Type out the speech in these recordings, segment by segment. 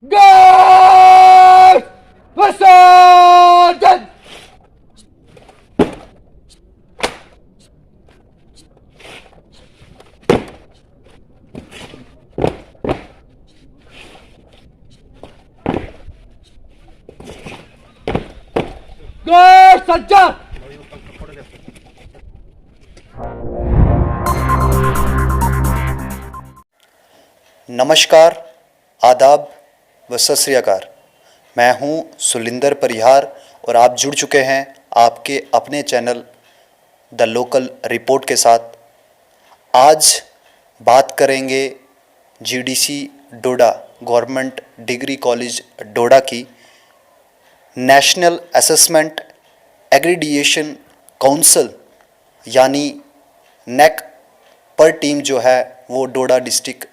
Guys! Listen! Guys, सज्जा! नमस्कार, आदाब व सत श्री अकाल। मैं हूं सुलिंदर परिहार और आप जुड़ चुके हैं आपके अपने चैनल द लोकल रिपोर्ट के साथ। आज बात करेंगे जीडीसी डोडा गवर्नमेंट डिग्री कॉलेज डोडा की। नेशनल असेसमेंट एग्रीडिएशन काउंसिल यानी नेक पर टीम जो है वो डोडा डिस्ट्रिक्ट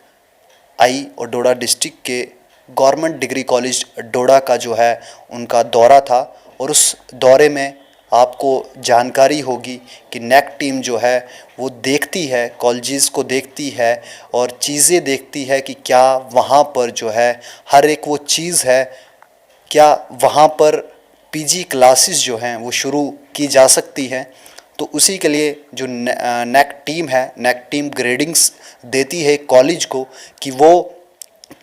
आई और डोडा डिस्ट्रिक्ट के गवर्नमेंट डिग्री कॉलेज डोडा का जो है उनका दौरा था। और उस दौरे में आपको जानकारी होगी कि नेक टीम जो है वो देखती है, कॉलेजेस को देखती है और चीज़ें देखती है कि क्या वहाँ पर जो है हर एक वो चीज़ है, क्या वहाँ पर पीजी क्लासेस जो हैं वो शुरू की जा सकती हैं। तो उसी के लिए जो नेक टीम है, नेक टीम ग्रेडिंग्स देती है कॉलेज को कि वो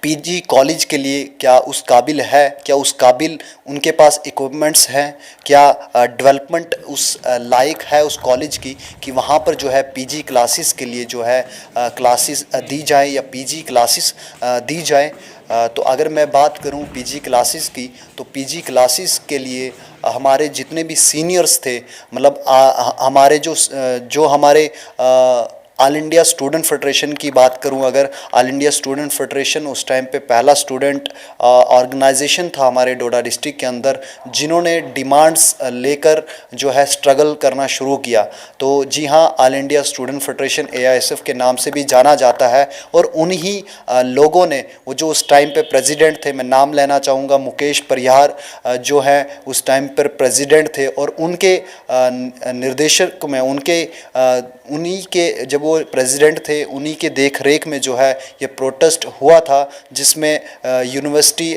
पीजी कॉलेज के लिए क्या उस काबिल है, क्या उस काबिल उनके पास इक्विपमेंट्स हैं, क्या डेवलपमेंट उस लायक है उस कॉलेज की कि वहाँ पर जो है पीजी क्लासेस के लिए जो है क्लासेस दी जाए या पीजी क्लासेस दी जाए। तो अगर मैं बात करूं पीजी क्लासेस की, तो पीजी क्लासेस के लिए हमारे जितने भी सीनियर्स थे, मतलब हमारे जो हमारे ऑल इंडिया स्टूडेंट फेडरेशन की बात करूं, अगर ऑल इंडिया स्टूडेंट फेडरेशन उस टाइम पे पहला स्टूडेंट ऑर्गेनाइजेशन था हमारे डोडा डिस्ट्रिक्ट के अंदर जिन्होंने डिमांड्स लेकर जो है स्ट्रगल करना शुरू किया। तो जी हाँ, all India student federation AISF के नाम से भी जाना जाता है। और उन्हीं लोगों ने, वो जो उस टाइम पे प्रेसिडेंट थे, मैं नाम लेना चाहूँगा मुकेश परिहार जो है उस टाइम पर प्रेसिडेंट थे, और उनके निर्देशक में उन्हीं के जब वो प्रेसिडेंट थे उन्हीं के देख रेख में जो है ये प्रोटेस्ट हुआ था, जिसमें यूनिवर्सिटी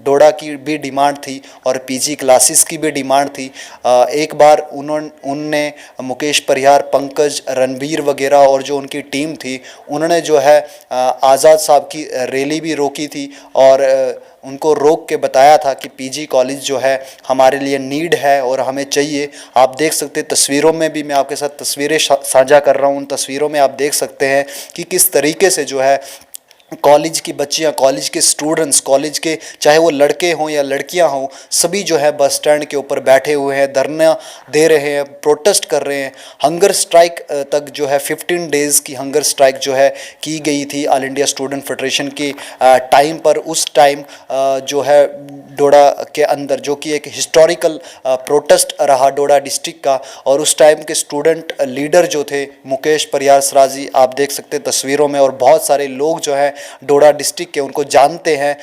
डोडा की भी डिमांड थी और पीजी क्लासेस की भी डिमांड थी। एक बार उनने मुकेश परिहार, पंकज, रणबीर वगैरह और जो उनकी टीम थी उन्होंने जो है आज़ाद साहब की रैली भी रोकी थी और उनको रोक के बताया था कि पीजी कॉलेज जो है हमारे लिए नीड है और हमें चाहिए। आप देख सकते हैं तस्वीरों में भी, मैं आपके साथ तस्वीरें साझा कर रहा हूँ। उन तस्वीरों में आप देख सकते हैं कि किस तरीके से जो है कॉलेज की बच्चियां, कॉलेज के स्टूडेंट्स, कॉलेज के चाहे वो लड़के हों या लड़कियां हों, सभी जो है बस स्टैंड के ऊपर बैठे हुए हैं, धरना दे रहे हैं, प्रोटेस्ट कर रहे हैं। हंगर स्ट्राइक तक जो है 15 डेज़ की हंगर स्ट्राइक जो है की गई थी ऑल इंडिया स्टूडेंट फेडरेशन की टाइम पर। उस टाइम जो है डोडा के अंदर जो कि एक हिस्टोरिकल प्रोटेस्ट रहा डोडा डिस्ट्रिक्ट का, और उस टाइम के स्टूडेंट लीडर जो थे मुकेश परिहार सराजी, आप देख सकते हैं तस्वीरों में, और बहुत सारे लोग जो है डोडा डिस्ट्रिक्ट के उनको जानते हैं,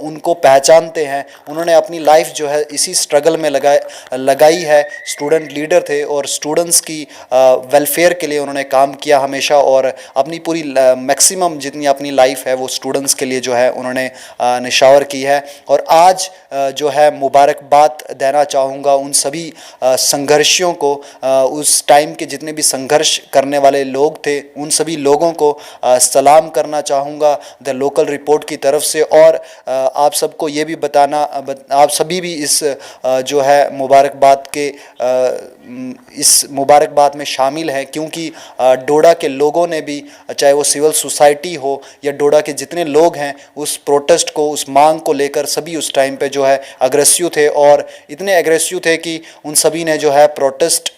उनको पहचानते हैं। उन्होंने अपनी लाइफ जो है इसी स्ट्रगल में लगाई है। स्टूडेंट लीडर थे और स्टूडेंट्स की वेलफेयर के लिए उन्होंने काम किया हमेशा, और अपनी पूरी मैक्सिमम जितनी अपनी लाइफ है वो स्टूडेंट्स के लिए जो है उन्होंने निशावर की है। और आज जो है मुबारकबाद देना चाहूँगा उन सभी संघर्षियों को, उस टाइम के जितने भी संघर्ष करने वाले लोग थे उन सभी लोगों को सलाम करना चाहूँगा द लोकल रिपोर्ट की तरफ से। और आप सबको ये भी बताना, आप सभी भी इस जो है इस मुबारकबाद में शामिल हैं, क्योंकि डोडा के लोगों ने भी, चाहे वो सिविल सोसाइटी हो या डोडा के जितने लोग हैं, उस प्रोटेस्ट को, उस मांग को लेकर सभी उस टाइम पे जो है अग्रेसिव थे। और इतने अग्रेसिव थे कि उन सभी ने जो है प्रोटेस्ट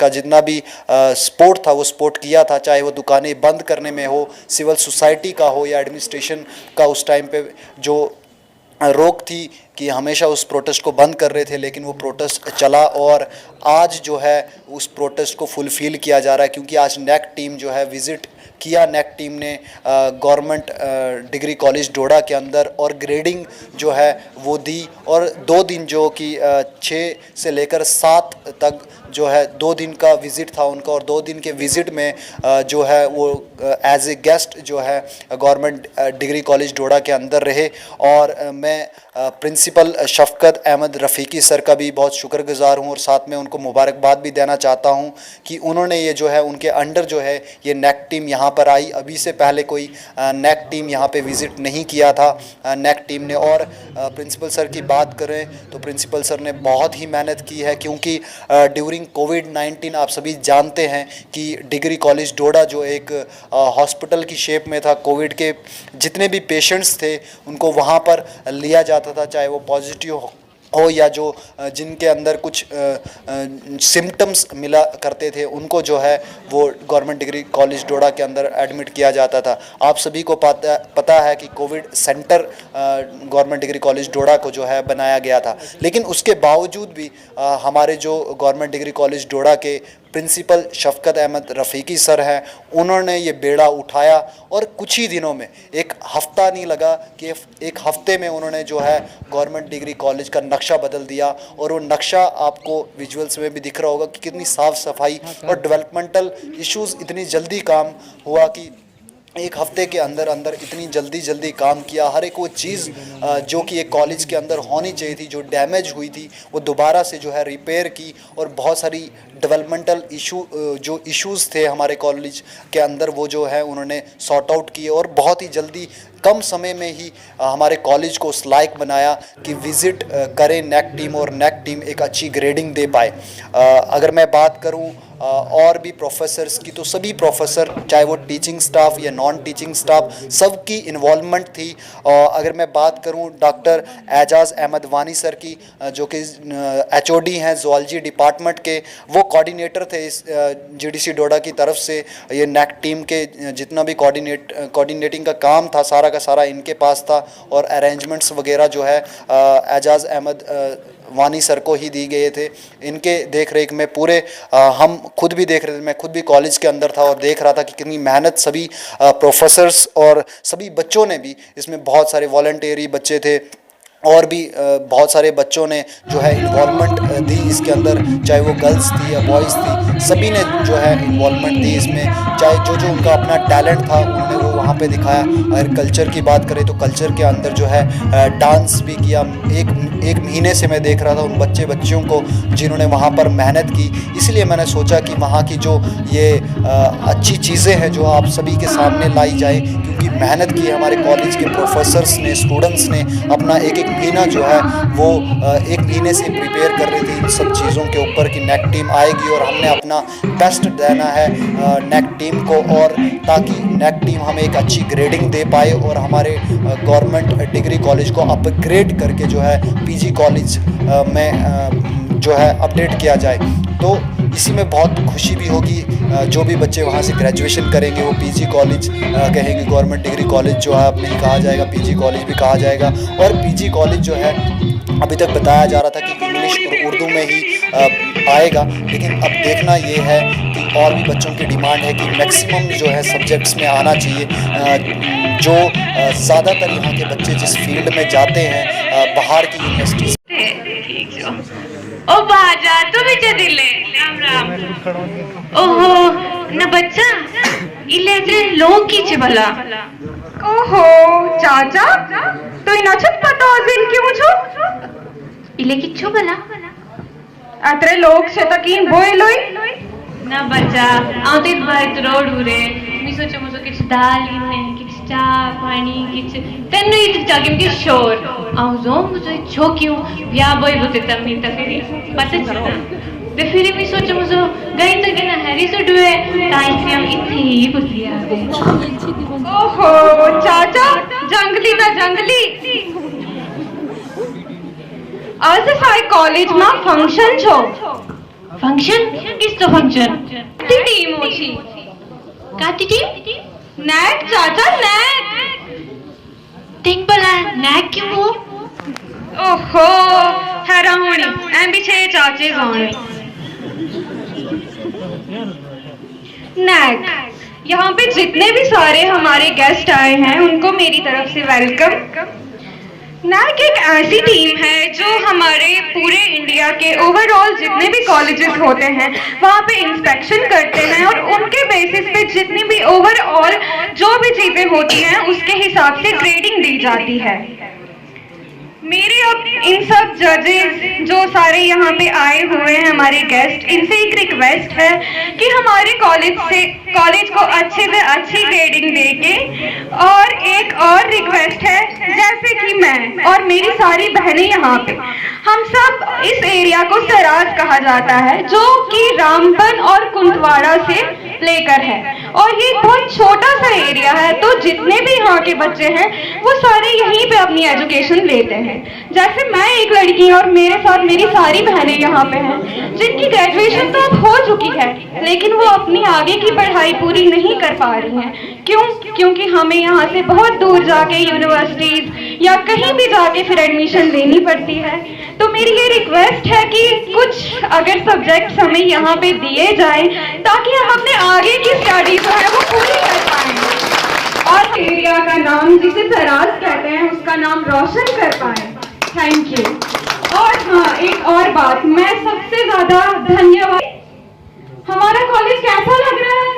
का जितना भी सपोर्ट था वो सपोर्ट किया था, चाहे वो दुकानें बंद करने में हो, सिविल सोसाइटी का हो या एडमिनिस्ट्रेशन का उस टाइम पे जो रोक थी कि हमेशा उस प्रोटेस्ट को बंद कर रहे थे, लेकिन वो प्रोटेस्ट चला और आज जो है उस प्रोटेस्ट को फुलफिल किया जा रहा है। क्योंकि आज नेक टीम जो है विज़िट किया, नेक टीम ने गवर्नमेंट डिग्री कॉलेज डोडा के अंदर और ग्रेडिंग जो है वो दी, और 2 दिन जो कि 6 से लेकर 7 तक जो है 2 दिन का विज़िट था उनका, और 2 दिन के विज़िट में जो है वो एज ए गेस्ट जो है गवर्नमेंट डिग्री कॉलेज डोडा के अंदर रहे। और मैं प्रिंसिपल शफ़क़त अहमद रफ़ीकी सर का भी बहुत शुक्रगुज़ार हूँ, और साथ में उनको मुबारकबाद भी देना चाहता हूँ कि उन्होंने ये जो है उनके अंडर जो है ये नेक टीम यहाँ पर आई। अभी से पहले कोई नेक टीम यहाँ पे विज़िट नहीं किया था नेक टीम ने। और प्रिंसिपल सर की बात करें तो प्रिंसिपल सर ने बहुत ही मेहनत की है, क्योंकि ड्यूरिंग कोविड-19 आप सभी जानते हैं कि डिग्री कॉलेज डोडा जो एक हॉस्पिटल की शेप में था, कोविड के जितने भी पेशेंट्स थे उनको वहाँ पर लिया जाता था, चाहे वो पॉजिटिव हो या जो जिनके अंदर कुछ सिम्टम्स मिला करते थे उनको जो है वो गवर्नमेंट डिग्री कॉलेज डोडा के अंदर एडमिट किया जाता था। आप सभी को पता है कि covid centre government degree college Doda को जो है बनाया गया था, लेकिन उसके बावजूद भी हमारे जो गवर्नमेंट डिग्री कॉलेज डोडा के प्रिंसिपल शफ़क़त अहमद रफ़ीकी सर हैं, उन्होंने ये बेड़ा उठाया, और कुछ ही दिनों में, एक हफ़्ता नहीं लगा कि एक हफ़्ते में उन्होंने जो है गवर्नमेंट डिग्री कॉलेज का नक्शा बदल दिया। और वो नक्शा आपको विजुअल्स में भी दिख रहा होगा कि कितनी साफ़ सफाई और डेवलपमेंटल इश्यूज़ इतनी जल्दी काम हुआ कि एक हफ़्ते के अंदर अंदर इतनी जल्दी काम किया। हर एक वो चीज़ जो कि एक कॉलेज के अंदर होनी चाहिए थी, जो डैमेज हुई थी, वो दोबारा से जो है रिपेयर की, और बहुत सारी डेवलपमेंटल जो इश्यूज़ थे हमारे कॉलेज के अंदर वो जो है उन्होंने सॉर्ट आउट किए, और बहुत ही जल्दी कम समय में ही हमारे कॉलेज को उस लायक बनाया कि विज़िट करें नेक टीम, और नेक टीम एक अच्छी ग्रेडिंग दे पाए। अगर मैं बात करूं और भी प्रोफेसर्स की, तो सभी प्रोफेसर, चाहे वो टीचिंग स्टाफ या नॉन टीचिंग स्टाफ, सबकी इन्वॉल्वमेंट थी। अगर मैं बात करूं डॉक्टर एजाज़ अहमद वानी सर की, जो कि HOD हैं ज़ूलॉजी डिपार्टमेंट के, वो कोऑर्डिनेटर थे इस GDC डोडा की तरफ से। ये नेक टीम के जितना भी कोऑर्डिनेटिंग का काम था सारा का सारा इनके पास था, और अरेंजमेंट्स वगैरह जो है एजाज़ अहमद वानी सर को ही दी गए थे। इनके देख रेख में पूरे हम खुद भी देख रहे थे, मैं खुद भी कॉलेज के अंदर था और देख रहा था कि कितनी मेहनत सभी प्रोफेसर्स और सभी बच्चों ने भी, इसमें बहुत सारे वॉलंटियरी बच्चे थे और भी बहुत सारे बच्चों ने जो है इन्वॉल्वमेंट दी इसके अंदर, चाहे वो गर्ल्स थी या बॉयज़ थी, सभी ने जो है इन्वॉल्वमेंट दी इसमें। चाहे जो उनका अपना टैलेंट था उन्होंने वो वहाँ पे दिखाया। अगर कल्चर की बात करें तो कल्चर के अंदर जो है डांस भी किया। एक महीने से मैं देख रहा था उन बच्चियों को जिन्होंने वहाँ पर मेहनत की। इसलिए मैंने सोचा कि वहाँ की जो ये अच्छी चीज़ें हैं जो आप सभी के सामने लाई जाए, क्योंकि मेहनत की हमारे कॉलेज के प्रोफेसर्स ने, स्टूडेंट्स ने अपना एक महीना जो है वो एक महीने से प्रिपेयर कर रहे थे इन सब चीज़ों के ऊपर कि नेक टीम आएगी और हमने अपना बेस्ट देना है नेक टीम को, और ताकि नेक टीम हमें एक अच्छी ग्रेडिंग दे पाए और हमारे गवर्नमेंट डिग्री कॉलेज को अपग्रेड करके जो है PG कॉलेज में जो है अपडेट किया जाए। तो इसी में बहुत खुशी भी होगी, जो भी बच्चे वहाँ से ग्रेजुएशन करेंगे वो PG कॉलेज कहेंगे, गवर्नमेंट डिग्री कॉलेज जो है अब नहीं कहा जाएगा, PG कॉलेज भी कहा जाएगा। और PG कॉलेज जो है अभी तक बताया जा रहा था कि इंग्लिश और उर्दू में ही आएगा, लेकिन अब देखना ये है कि और भी बच्चों की डिमांड है कि मैक्सिमम जो है सब्जेक्ट्स में आना चाहिए। जो ज़्यादातर यहाँ के बच्चे जिस फील्ड में जाते हैं बाहर की यूनिवर्सिटीज़। ओ बाजा तू भी दिले राम राम। ओहो न बच्चा इले जे लोग की छे भला। ओहो चाचा तो इन अछत पता दिन क्यों छो इले किच्छो भला अतरे लोग छे तकीन बोय लोई न बच्चा आते बात रोड उरे मी सोचे मुझे किछ दाल इने किछ चा पानी किछ तन्ने इच जाके के शोर आउ जो मुझे छो क्यों ब्याह बोय बोते तमी त फेरी पता चला ते फिर मी सोचे मुझे गई तो के ना हरी से डुए ताई से हम इथे ही बुलिया। ओहो चाचा जंगली ना जंगली आज सारे कॉलेज में फंक्शन छो। फंक्शन किस तो फंक्शन टीम होची काटी टीम नेक चाचा नेक टिंग भला नेक क्यों हो। ओहो हैरान होनी एम भी छे चाचे गाने नेक। यहाँ पे जितने भी सारे हमारे गेस्ट आए हैं उनको मेरी तरफ से वेलकम। नैक एक ऐसी टीम है जो हमारे पूरे इंडिया के ओवरऑल जितने भी कॉलेजेस होते हैं वहाँ पे इंस्पेक्शन करते हैं और उनके बेसिस पे जितनी भी ओवरऑल जो भी चीज़ें होती हैं उसके हिसाब से ग्रेडिंग दी जाती है। मेरे अब इन सब जजेस जो सारे यहाँ पे आए हुए हैं हमारे गेस्ट, इनसे एक रिक्वेस्ट है कि हमारे कॉलेज को अच्छे से अच्छी ग्रेडिंग देके, और एक और रिक्वेस्ट है जैसे कि मैं और मेरी सारी बहनें यहाँ पे, हम सब इस एरिया को सराज कहा जाता है जो कि रामबन और कुंदवाड़ा से लेकर है, और ये बहुत छोटा सा एरिया है, तो जितने भी यहाँ के बच्चे हैं वो सारे यहीं पे अपनी एजुकेशन लेते हैं। जैसे मैं एक लड़की और मेरे साथ मेरी सारी बहनें यहाँ पे हैं जिनकी ग्रेजुएशन तो अब हो चुकी है लेकिन वो अपनी आगे की पढ़ाई पूरी नहीं कर पा रही हैं। क्यों? क्योंकि हमें यहाँ से बहुत दूर जाके यूनिवर्सिटीज या कहीं भी जाके फिर एडमिशन लेनी पड़ती है। तो मेरी ये रिक्वेस्ट है कि कुछ अगर सब्जेक्ट्स हमें यहाँ पे दिए जाएं ताकि हम अपने आगे की स्टडीज जो है वो पूरी कर पाएं और एरिया का नाम जिसे सराज कहते हैं उसका नाम रोशन कर पाएं। Thank you. और हाँ, एक और बात, मैं सबसे ज्यादा धन्यवाद, हमारा कॉलेज कैसा लग रहा है?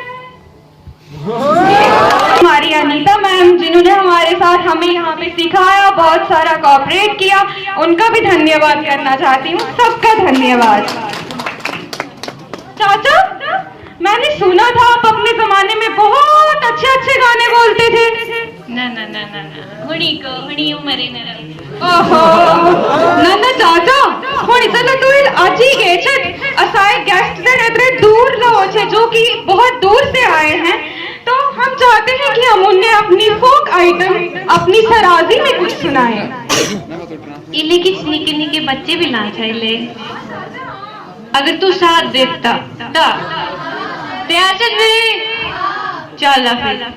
हमारी अनीता मैम जिन्होंने हमारे साथ हमें यहाँ पे सिखाया, बहुत सारा कोऑपरेट किया, उनका भी धन्यवाद करना चाहती हूँ। सबका धन्यवाद। चाचा, मैंने सुना था आप अपने जमाने में बहुत अच्छे अच्छे गाने बोलते थे। ना ना ना ना ना हुणी उमरे न ओहो ना चाचा, हुणी चलो तू आज ही गए छे असाए गेस्ट से इतने दूर रहो छे जो कि बहुत दूर से आए हैं, तो हम चाहते हैं कि हम उन्हें अपनी फोक आइटम अपनी सराजी में कुछ सुनाएं। इले किस निके निके बच्चे भी ना चाहिए अगर तू साथ देता तैयार चल रे चल फिर।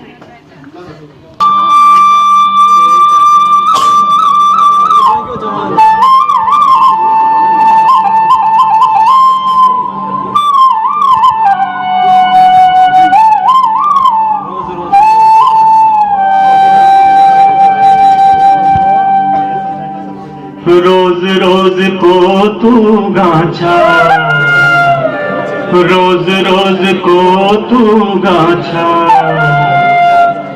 रोज रोज को तू गाछा, रोज रोज को तू गाछा,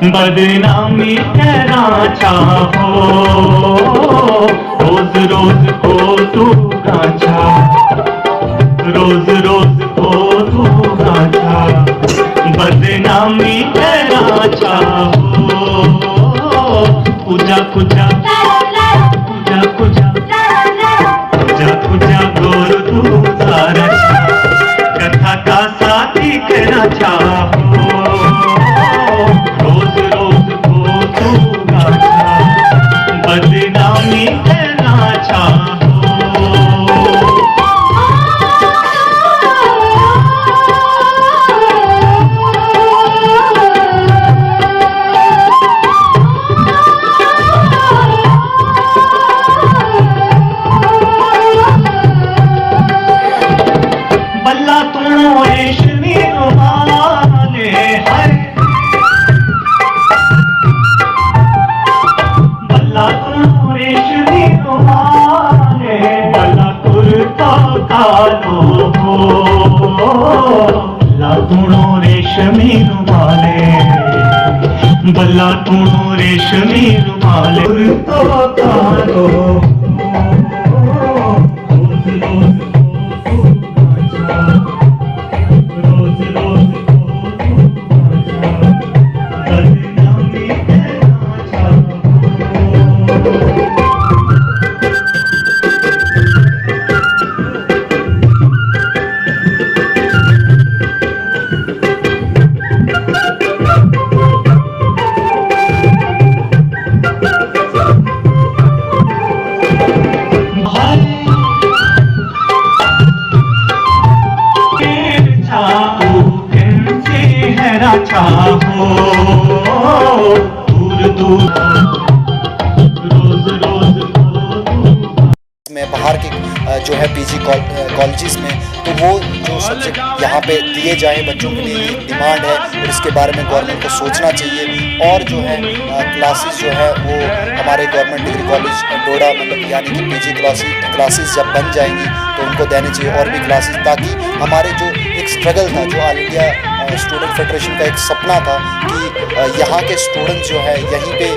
बदनामी तेरा चाहो। रोज रोज को तू गाछा, रोज रोज को तू गाछा, बदनामी तेरा चाहो। पूजा पूजा पूजा गोर तू सारा कथा का साथी कहना चाहो। रोज रोज को तू गाछा, बदनामी कहना चाहो। बल्ला तूणो रेशमी रुमाले तो कालो। जो है पीजी कॉलेजेस में, तो वो जो सब्जेक्ट यहाँ पे दिए जाएं बच्चों के लिए एक डिमांड है और इसके बारे में गवर्नमेंट को सोचना चाहिए। और जो है क्लासेस जो है वो हमारे गवर्नमेंट डिग्री कॉलेज डोडा मतलब यानी कि पीजी क्लासेस जब बन जाएंगी तो उनको देने चाहिए और भी क्लासेस, ताकि हमारे जो एक स्ट्रगल था, जो ऑल इंडिया स्टूडेंट फेडरेशन का एक सपना था कि यहाँ के स्टूडेंट्स जो है यहीं पे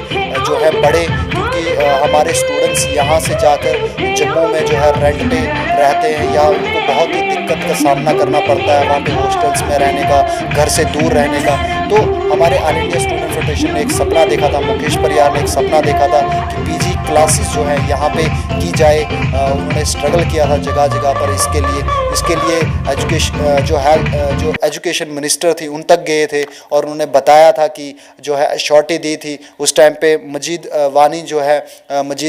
जो है पढ़े, क्योंकि हमारे स्टूडेंट्स यहाँ से जाकर जम्मू में जो है रेंट पे रहते हैं या उनको बहुत ही दिक्कत का सामना करना पड़ता है वहाँ पे हॉस्टल्स में रहने का, घर से दूर रहने का। तो हमारे ऑल इंडिया स्टूडेंट फेडरेशन ने एक सपना देखा था, मुकेश परियार ने एक सपना देखा था कि पीजी क्लासेस जो है यहाँ पे की जाए। उन्होंने स्ट्रगल किया था जगह जगह पर इसके लिए जो एजुकेशन मिनिस्टर थी उन तक गए थे और उन्होंने बताया था कि जो है अशॉर्टी दी थी। उस टाइम पे मजीद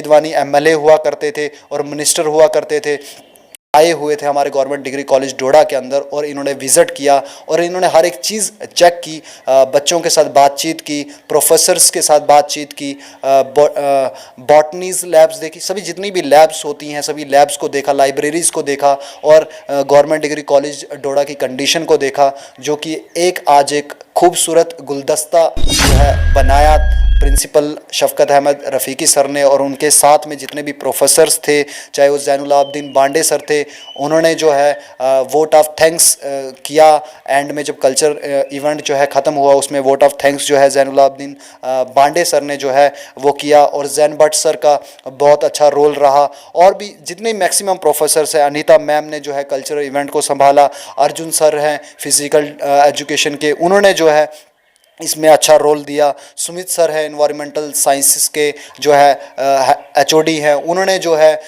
वानी एमएलए हुआ करते थे और मिनिस्टर हुआ करते थे, आए हुए थे हमारे गवर्नमेंट डिग्री कॉलेज डोडा के अंदर और इन्होंने विज़िट किया और इन्होंने हर एक चीज़ चेक की, बच्चों के साथ बातचीत की, प्रोफेसर्स के साथ बातचीत की, बॉटनीज़ लैब्स देखी, सभी जितनी भी लैब्स होती हैं सभी लैब्स को देखा, लाइब्रेरीज़ को देखा और गवर्नमेंट डिग्री कॉलेज डोडा की कंडीशन को देखा, जो कि आज एक खूबसूरत गुलदस्ता जो है बनाया प्रिंसिपल शफकत अहमद रफ़ीकी सर ने और उनके साथ में जितने भी प्रोफेसर्स थे, चाहे वो ज़ैनुल आबदीन बांडे सर थे, उन्होंने जो है वोट ऑफ थैंक्स किया। एंड में जब कल्चर इवेंट जो है ख़त्म हुआ उसमें वोट ऑफ थैंक्स जो है ज़ैनुल आबदीन बांडे सर ने जो है वो किया और जैन भट्ट सर का बहुत अच्छा रोल रहा। और भी जितने मैक्सिमम प्रोफेसर्स हैं, अनीता मैम ने जो है कल्चरल इवेंट को संभाला, अर्जुन सर हैं फिज़िकल एजुकेशन के, उन्होंने जो है इसमें अच्छा रोल दिया, सुमित सर है एनवायरमेंटल साइंसेस के जो है एचओडी हैं, उन्होंने जो है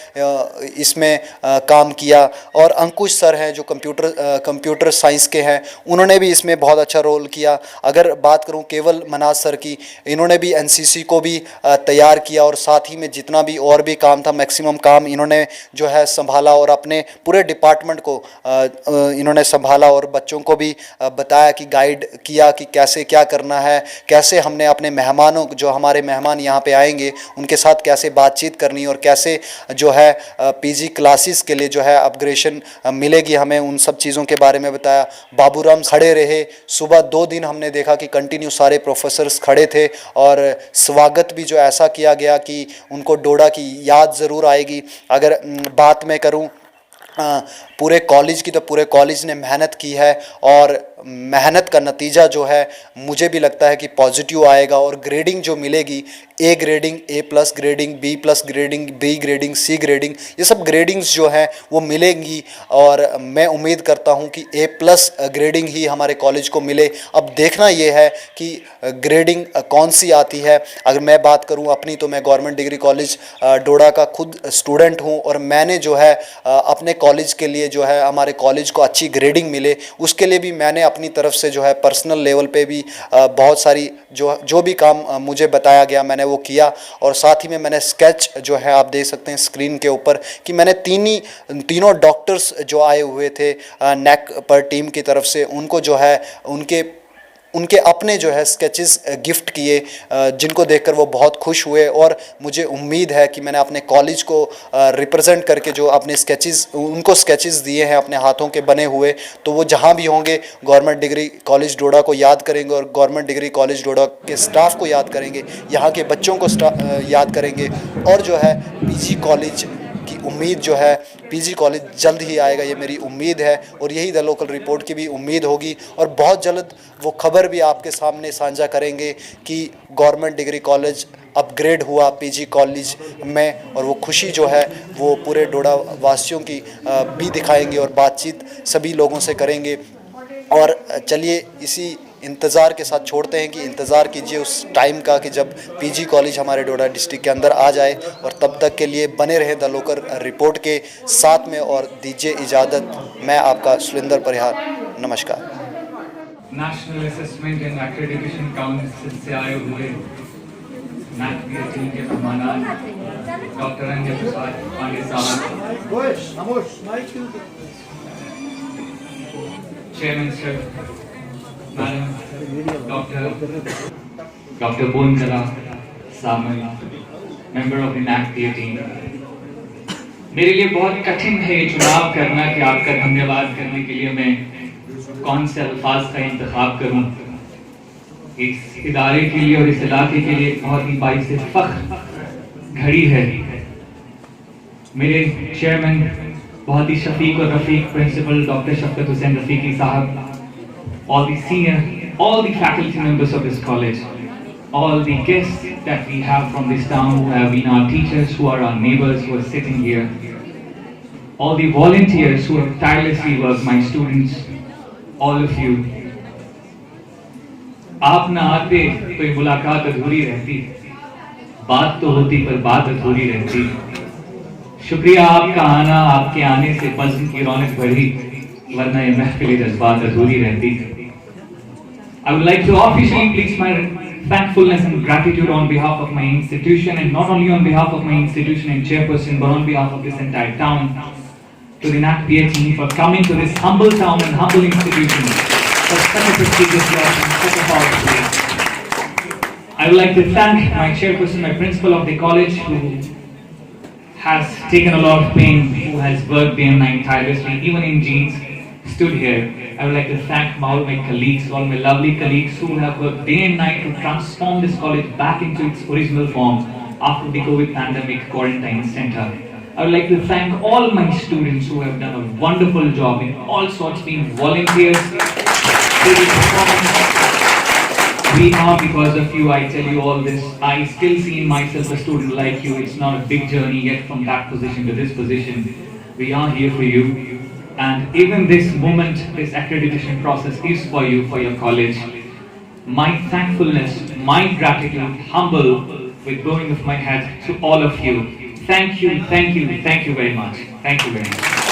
इसमें काम किया और अंकुश सर हैं जो कंप्यूटर साइंस के हैं, उन्होंने भी इसमें बहुत अच्छा रोल किया। अगर बात करूं केवल मनाज सर की, इन्होंने भी एनसीसी को भी तैयार किया और साथ ही में जितना भी और भी काम था मैक्सिमम काम इन्होंने जो है संभाला और अपने पूरे डिपार्टमेंट को इन्होंने संभाला और बच्चों को भी बताया कि गाइड किया कि कैसे क्या करना है, कैसे हमने अपने मेहमानों जो हमारे मेहमान यहाँ पे आएंगे उनके साथ कैसे बातचीत करनी और कैसे जो है पीजी क्लासेस के लिए जो है अपग्रेडेशन मिलेगी हमें, उन सब चीज़ों के बारे में बताया। बाबूराम खड़े रहे, सुबह 2 दिन हमने देखा कि कंटिन्यू सारे प्रोफेसर्स खड़े थे और स्वागत भी जो ऐसा किया गया कि उनको डोडा की याद ज़रूर आएगी। अगर बात मैं करूँ पूरे कॉलेज की, तो पूरे कॉलेज ने मेहनत की है और मेहनत का नतीजा जो है मुझे भी लगता है कि पॉजिटिव आएगा और ग्रेडिंग जो मिलेगी, A grading, A+ grading, B+ grading, B grading, C grading, ये सब ग्रेडिंग्स जो हैं वो मिलेंगी और मैं उम्मीद करता हूं कि A+ ग्रेडिंग ही हमारे कॉलेज को मिले। अब देखना ये है कि ग्रेडिंग कौन सी आती है। अगर मैं बात करूं अपनी, तो मैं गवर्नमेंट डिग्री कॉलेज डोडा का खुद स्टूडेंट हूं और मैंने जो है अपने कॉलेज के लिए जो है हमारे कॉलेज को अच्छी ग्रेडिंग मिले उसके लिए भी मैंने अपनी तरफ से जो है पर्सनल लेवल पे भी बहुत सारी जो भी काम मुझे बताया गया मैंने वो किया। और साथ ही में मैंने स्केच जो है आप देख सकते हैं स्क्रीन के ऊपर कि मैंने तीनों डॉक्टर्स जो आए हुए थे नेक पर टीम की तरफ से, उनको जो है उनके अपने जो है स्केचेस गिफ्ट किए जिनको देखकर वो बहुत खुश हुए और मुझे उम्मीद है कि मैंने अपने कॉलेज को रिप्रेजेंट करके जो अपने उनको स्केचेस दिए हैं अपने हाथों के बने हुए, तो वो जहाँ भी होंगे गवर्नमेंट डिग्री कॉलेज डोडा को याद करेंगे और गवर्नमेंट डिग्री कॉलेज डोडा के स्टाफ को याद करेंगे, यहाँ के बच्चों को याद करेंगे और जो है पीजी कॉलेज की उम्मीद जो है पीजी कॉलेज जल्द ही आएगा, ये मेरी उम्मीद है और यही द लोकल रिपोर्ट की भी उम्मीद होगी। और बहुत जल्द वो खबर भी आपके सामने साझा करेंगे कि गवर्नमेंट डिग्री कॉलेज अपग्रेड हुआ पीजी कॉलेज में और वो खुशी जो है वो पूरे डोडा वासियों की भी दिखाएंगे और बातचीत सभी लोगों से करेंगे। और चलिए इसी इंतज़ार के साथ छोड़ते हैं कि इंतज़ार कीजिए उस टाइम का कि जब पीजी कॉलेज हमारे डोडा डिस्ट्रिक्ट के अंदर आ जाए और तब तक के लिए बने रहे द लोकल रिपोर्ट के साथ में और दीजिए इजाज़त। मैं आपका सुलिंदर परिहार, नमस्कार। National assessment and accreditation council से आए हुए NAC की टीम के मेहमान डॉक्टर अंजय प्रसाद पांडे साहब, chairman sir madam doctor Bonkala Samal, member of the NAC team, मेरे लिए बहुत कठिन है ये चुनाव करना कि आपका धन्यवाद करने के लिए मैं कौन से अल्फाज का इंतखाब करूं। इस इदारे के लिए और इस इलाके के लिए बहुत ही बाइस फख्र घड़ी है। मेरे चेयरमैन बहुत ही शफीक और रफीक प्रिंसिपल डॉक्टर शफकत हुसैन रफीकी साहब, all the senior, all the faculty members of this college, all the guests that we have from this town who have been our teachers, who are our neighbors, who are sitting here, all the volunteers who have tirelessly worked, my students, all of you. आप ना आते तो ये मुलाकात अधूरी रहती, बात तो होती पर बात अधूरी रहती। शुक्रिया आपका आना, आपके आने से बज़्म की रौनक बढ़ी, वरना ये महफिल जज्बात अधूरी रहती। I would like to officially place my thankfulness and gratitude on behalf of my institution, and not only on behalf of my institution and chairperson, but on behalf of this entire town, to the NACPA team for coming to this humble town and humble institution for such a prestigious job and such a powerful place. I would like to thank my chairperson, my principal of the college, who has taken a lot of pain, who has worked day and night tirelessly, even in jeans, stood here. I would like to thank all my colleagues, all my lovely colleagues who have worked day and night to transform this college back into its original form after the COVID pandemic quarantine center. I would like to thank all my students who have done a wonderful job in all sorts, being volunteers, daily performance. We are, because of you, I tell you all this, I still see in myself a student like you. It's not a big journey yet from that position to this position. We are here for you. And even this moment, this accreditation process is for you, for your college. My thankfulness, my gratitude, humble with bowing of my head to all of you. Thank you, thank you, thank you very much. Thank you very much.